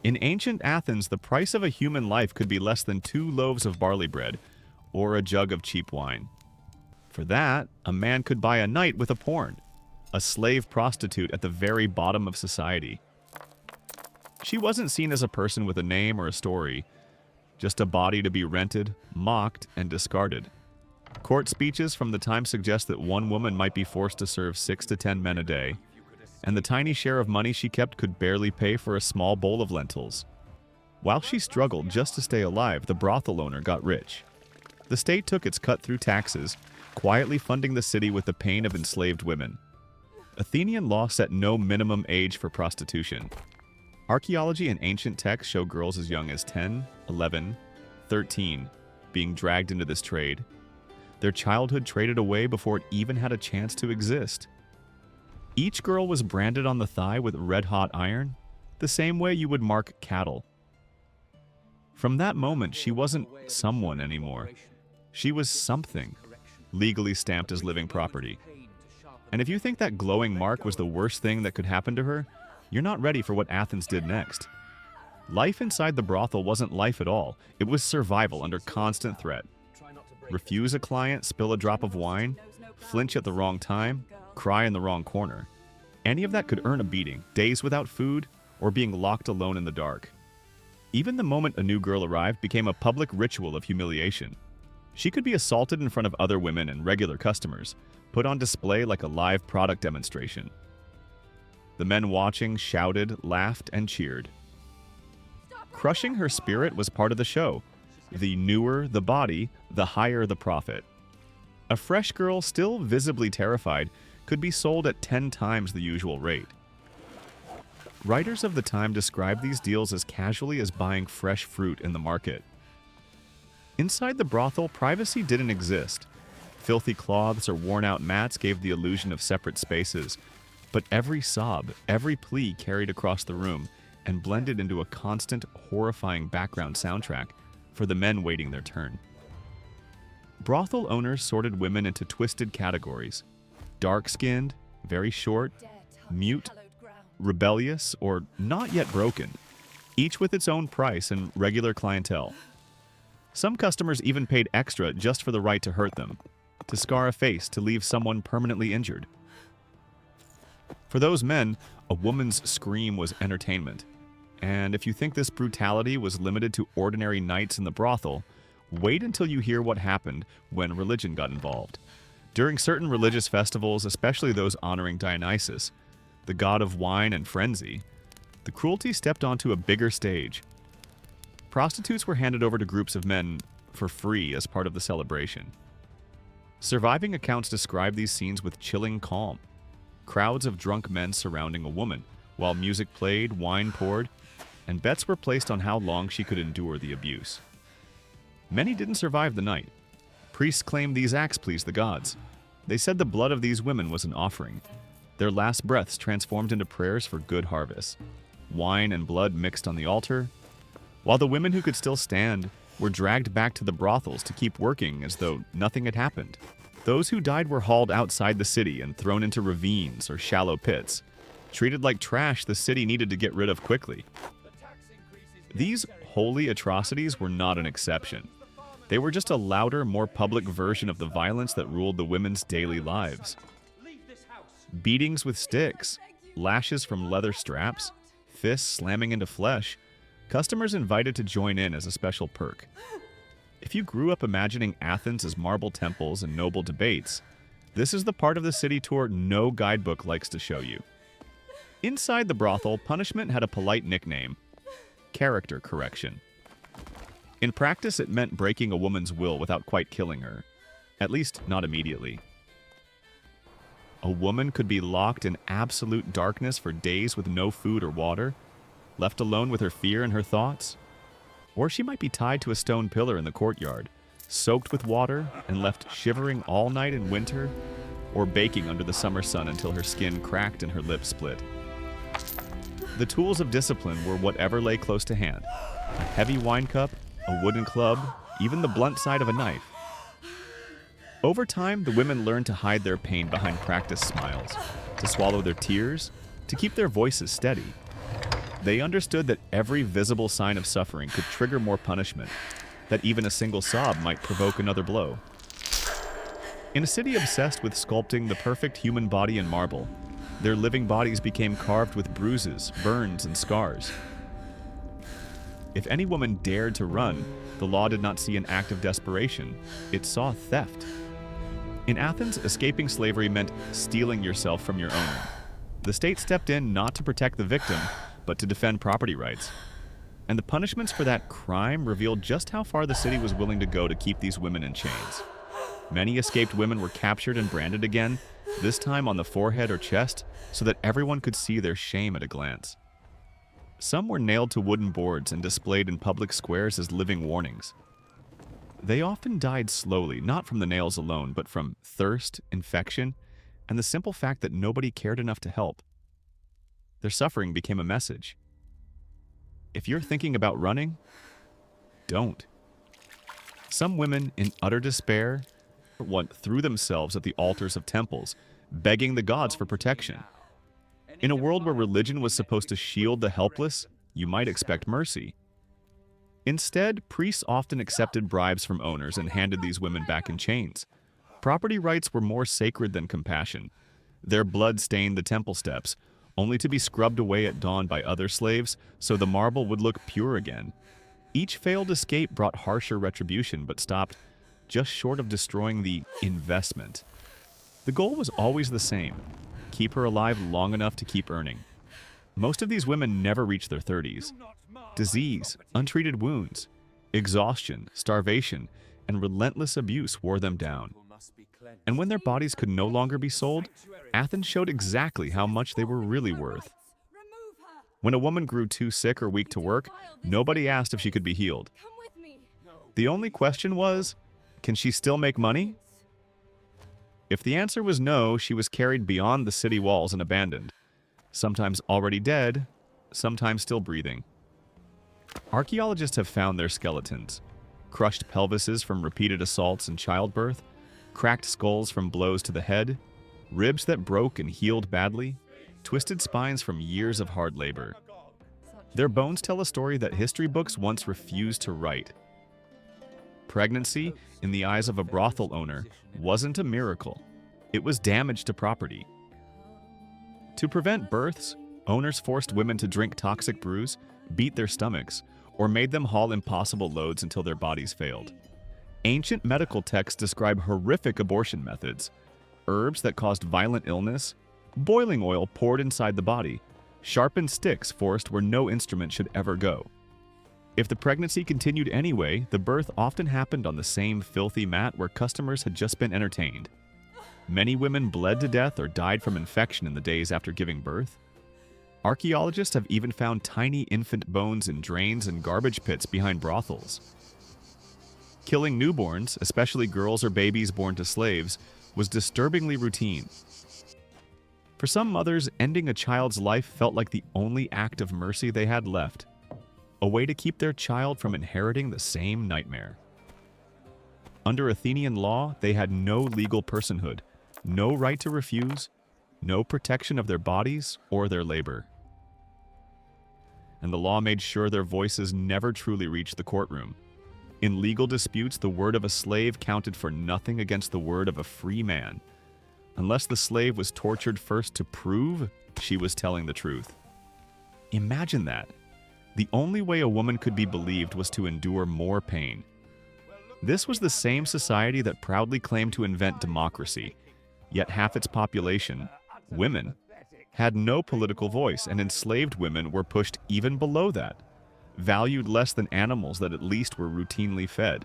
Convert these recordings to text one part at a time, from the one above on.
In ancient Athens, the price of a human life could be less than 2 loaves of barley bread or a jug of cheap wine. For that, a man could buy a night with a porn, a slave prostitute at the very bottom of society. She wasn't seen as a person with a name or a story, just a body to be rented, mocked, and discarded. Court speeches from the time suggest that one woman might be forced to serve 6 to 10 men a day, and the tiny share of money she kept could barely pay for a small bowl of lentils. While she struggled just to stay alive, the brothel owner got rich. The state took its cut through taxes, quietly funding the city with the pain of enslaved women. Athenian law set no minimum age for prostitution. Archaeology and ancient texts show girls as young as 10, 11, 13 being dragged into this trade, their childhood traded away before it even had a chance to exist. Each girl was branded on the thigh with red-hot iron, the same way you would mark cattle. From that moment, she wasn't someone anymore. She was something, legally stamped as living property. And if you think that glowing mark was the worst thing that could happen to her, you're not ready for what Athens did next. Life inside the brothel wasn't life at all. It was survival under constant threat. Refuse a client, spill a drop of wine, flinch at the wrong time, cry in the wrong corner. Any of that could earn a beating, days without food, or being locked alone in the dark. Even the moment a new girl arrived became a public ritual of humiliation. She could be assaulted in front of other women and regular customers, put on display like a live product demonstration. The men watching shouted, laughed, and cheered. Crushing her spirit was part of the show. The newer the body, the higher the profit. A fresh girl, still visibly terrified, could be sold at 10 times the usual rate. Writers of the time described these deals as casually as buying fresh fruit in the market. Inside the brothel, privacy didn't exist. Filthy cloths or worn-out mats gave the illusion of separate spaces, but every sob, every plea carried across the room and blended into a constant, horrifying background soundtrack for the men waiting their turn. Brothel owners sorted women into twisted categories: dark-skinned, very short, mute, rebellious, or not yet broken, each with its own price and regular clientele. Some customers even paid extra just for the right to hurt them, to scar a face, to leave someone permanently injured. For those men, a woman's scream was entertainment. And if you think this brutality was limited to ordinary nights in the brothel, wait until you hear what happened when religion got involved. During certain religious festivals, especially those honoring Dionysus, the god of wine and frenzy, the cruelty stepped onto a bigger stage. Prostitutes were handed over to groups of men for free as part of the celebration. Surviving accounts describe these scenes with chilling calm. Crowds of drunk men surrounding a woman, while music played, wine poured, and bets were placed on how long she could endure the abuse. Many didn't survive the night. Priests claimed these acts pleased the gods. They said the blood of these women was an offering. Their last breaths transformed into prayers for good harvests. Wine and blood mixed on the altar, while the women who could still stand were dragged back to the brothels to keep working as though nothing had happened. Those who died were hauled outside the city and thrown into ravines or shallow pits, treated like trash the city needed to get rid of quickly. These holy atrocities were not an exception. They were just a louder, more public version of the violence that ruled the women's daily lives. Beatings with sticks, lashes from leather straps, fists slamming into flesh, customers invited to join in as a special perk. If you grew up imagining Athens as marble temples and noble debates, this is the part of the city tour no guidebook likes to show you. Inside the brothel, punishment had a polite nickname: character correction. In practice, it meant breaking a woman's will without quite killing her, at least not immediately. A woman could be locked in absolute darkness for days with no food or water, left alone with her fear and her thoughts. Or she might be tied to a stone pillar in the courtyard, soaked with water and left shivering all night in winter, or baking under the summer sun until her skin cracked and her lips split. The tools of discipline were whatever lay close to hand: a heavy wine cup, a wooden club, even the blunt side of a knife. Over time, the women learned to hide their pain behind practiced smiles, to swallow their tears, to keep their voices steady. They understood that every visible sign of suffering could trigger more punishment, that even a single sob might provoke another blow. In a city obsessed with sculpting the perfect human body in marble, their living bodies became carved with bruises, burns, and scars. If any woman dared to run, the law did not see an act of desperation. It saw theft. In Athens, escaping slavery meant stealing yourself from your owner. The state stepped in not to protect the victim, but to defend property rights. And the punishments for that crime revealed just how far the city was willing to go to keep these women in chains. Many escaped women were captured and branded again, this time on the forehead or chest, so that everyone could see their shame at a glance. Some were nailed to wooden boards and displayed in public squares as living warnings. They often died slowly, not from the nails alone, but from thirst, infection, and the simple fact that nobody cared enough to help. Their suffering became a message. If you're thinking about running, don't. Some women, in utter despair, threw themselves at the altars of temples, begging the gods for protection. In a world where religion was supposed to shield the helpless, you might expect mercy. Instead, priests often accepted bribes from owners and handed these women back in chains. Property rights were more sacred than compassion. Their blood stained the temple steps, only to be scrubbed away at dawn by other slaves so the marble would look pure again. Each failed escape brought harsher retribution, but stopped just short of destroying the investment. The goal was always the same: keep her alive long enough to keep earning. Most of these women never reached their 30s. Disease, untreated wounds, exhaustion, starvation, and relentless abuse wore them down. And when their bodies could no longer be sold, Athens showed exactly how much they were really worth. When a woman grew too sick or weak to work, nobody asked if she could be healed. The only question was, can she still make money? If the answer was no, she was carried beyond the city walls and abandoned, sometimes already dead, sometimes still breathing. Archaeologists have found their skeletons: crushed pelvises from repeated assaults and childbirth, cracked skulls from blows to the head, ribs that broke and healed badly, twisted spines from years of hard labor. Their bones tell a story that history books once refused to write. Pregnancy, in the eyes of a brothel owner, wasn't a miracle. It was damage to property. To prevent births, owners forced women to drink toxic brews, beat their stomachs, or made them haul impossible loads until their bodies failed. Ancient medical texts describe horrific abortion methods: herbs that caused violent illness, boiling oil poured inside the body, sharpened sticks forced where no instrument should ever go. If the pregnancy continued anyway, the birth often happened on the same filthy mat where customers had just been entertained. Many women bled to death or died from infection in the days after giving birth. Archaeologists have even found tiny infant bones in drains and garbage pits behind brothels. Killing newborns, especially girls or babies born to slaves, was disturbingly routine. For some mothers, ending a child's life felt like the only act of mercy they had left, a way to keep their child from inheriting the same nightmare. Under Athenian law, they had no legal personhood, no right to refuse, no protection of their bodies or their labor. And the law made sure their voices never truly reached the courtroom. In legal disputes, the word of a slave counted for nothing against the word of a free man, unless the slave was tortured first to prove she was telling the truth. Imagine that. The only way a woman could be believed was to endure more pain. This was the same society that proudly claimed to invent democracy, yet half its population, women, had no political voice, and enslaved women were pushed even below that, valued less than animals that at least were routinely fed.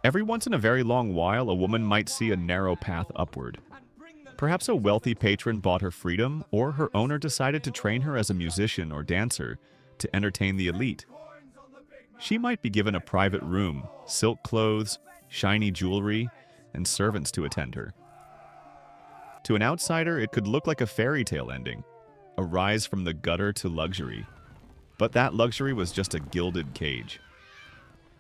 Every once in a very long while, a woman might see a narrow path upward. Perhaps a wealthy patron bought her freedom, or her owner decided to train her as a musician or dancer to entertain the elite. She might be given a private room, silk clothes, shiny jewelry, and servants to attend her. To an outsider, it could look like a fairy tale ending, a rise from the gutter to luxury. But that luxury was just a gilded cage.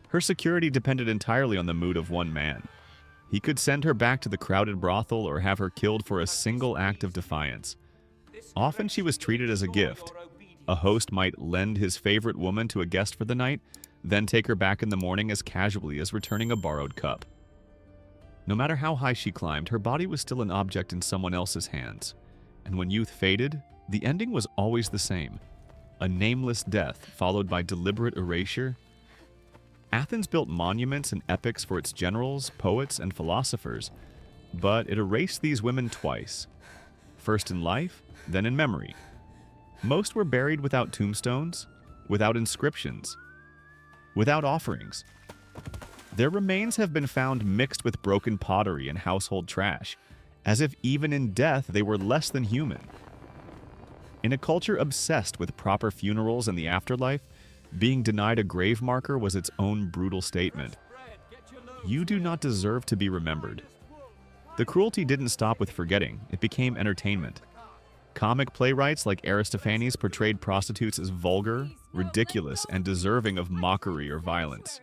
Her security depended entirely on the mood of one man. He could send her back to the crowded brothel or have her killed for a single act of defiance. Often she was treated as a gift, A host might lend his favorite woman to a guest for the night, then take her back in the morning as casually as returning a borrowed cup. No matter how high she climbed, her body was still an object in someone else's hands. And when youth faded, the ending was always the same: a nameless death followed by deliberate erasure. Athens built monuments and epics for its generals, poets, and philosophers, but it erased these women twice. First in life, then in memory. Most were buried without tombstones, without inscriptions, without offerings. Their remains have been found mixed with broken pottery and household trash, as if even in death they were less than human. In a culture obsessed with proper funerals and the afterlife, being denied a grave marker was its own brutal statement. You do not deserve to be remembered. The cruelty didn't stop with forgetting, it became entertainment. Comic playwrights like Aristophanes portrayed prostitutes as vulgar, ridiculous, and deserving of mockery or violence.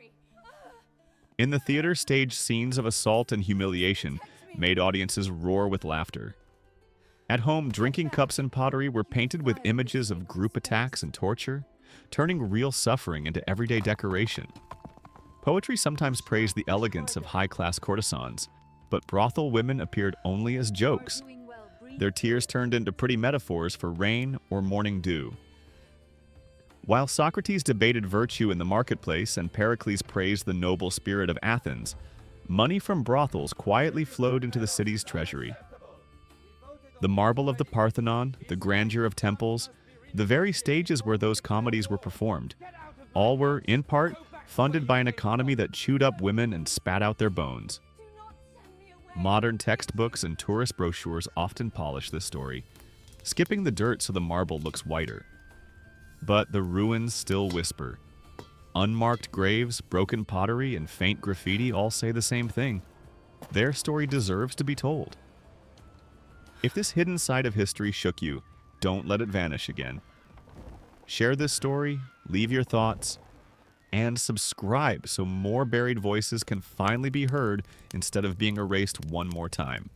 In the theater, staged scenes of assault and humiliation made audiences roar with laughter. At home, drinking cups and pottery were painted with images of group attacks and torture, turning real suffering into everyday decoration. Poetry sometimes praised the elegance of high-class courtesans, but brothel women appeared only as jokes. Their tears turned into pretty metaphors for rain or morning dew. While Socrates debated virtue in the marketplace and Pericles praised the noble spirit of Athens, money from brothels quietly flowed into the city's treasury. The marble of the Parthenon, the grandeur of temples, the very stages where those comedies were performed, all were, in part, funded by an economy that chewed up women and spat out their bones. Modern textbooks and tourist brochures often polish this story, skipping the dirt so the marble looks whiter. But the ruins still whisper. Unmarked graves, broken pottery, and faint graffiti all say the same thing. Their story deserves to be told. If this hidden side of history shook you, don't let it vanish again. Share this story, leave your thoughts, and subscribe so more buried voices can finally be heard instead of being erased one more time.